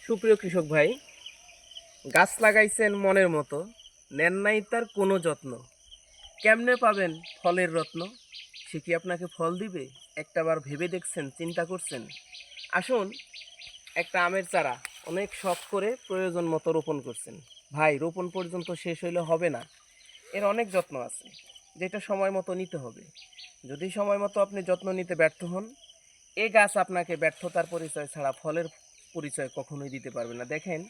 সুপ্রিয় কৃষক ভাই, গাছ লাগাইছেন মনের মতো, নেন নাই তার কোনো যত্ন। কেমনে পাবেন ফলের রত্ন? সে কি আপনাকে ফল দিবে? একটাবার ভেবে দেখছেন, চিন্তা করছেন? আসুন, একটা আমের চারা অনেক শখ করে প্রয়োজন মতো রোপণ করছেন। ভাই, রোপণ পর্যন্ত শেষ হইলে হবে না, এর অনেক যত্ন আছে, যেটা সময় মতো নিতে হবে। যদি সময় মতো আপনি যত্ন নিতে ব্যর্থ হন, এ গাছ আপনাকে ব্যর্থতার পরিচয় ছাড়া ফলের পরিচয় কখনোই দিতে পারবে না। দেখেন,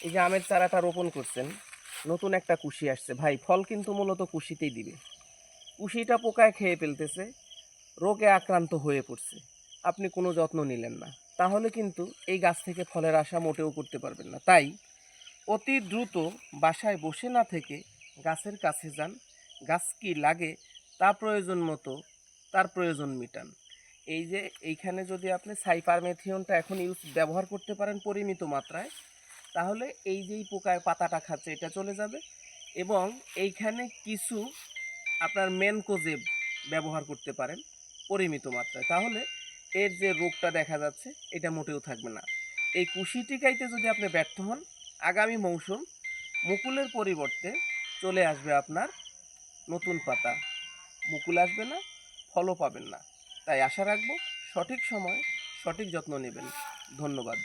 এই যে আমের চারাটা রোপণ করছেন, নতুন একটা কুশি আসছে। ভাই, ফল কিন্তু মূলত কুশিতেই দিবে। কুশিটা পোকায় খেয়ে ফেলতেছে, রোগে আক্রান্ত হয়ে পড়ছে, আপনি কোনো যত্ন নিলেন না, তাহলে কিন্তু এই গাছ থেকে ফলের আশা মোটেও করতে পারবেন না। তাই অতি দ্রুত বাসায় বসে না থেকে গাছের কাছে যান, গাছ কি লাগে তা প্রয়োজন মতো তার প্রয়োজন মিটান। এই যে এইখানে যদি আপনি সাইপারমেথিয়নটা এখন ব্যবহার করতে পারেন পরিমিত মাত্রায়, তাহলে এই যেই পোকায় পাতাটা খাচ্ছে এটা চলে যাবে। এবং এইখানে কিছু আপনার মেনকোজেব ব্যবহার করতে পারেন পরিমিত মাত্রায়, তাহলে এর যে রোগটা দেখা যাচ্ছে এটা মোটেও থাকবে না। এই কুশি টিকাইতে যদি আপনি ব্যর্থ হন, আগামী মৌসুম মুকুলের পরিবর্তে চলে আসবে আপনার নতুন পাতা, মুকুল আসবে না, ফলও পাবেন না। তাই আশা রাখবো সঠিক সময় সঠিক যত্ন নেবেন। ধন্যবাদ।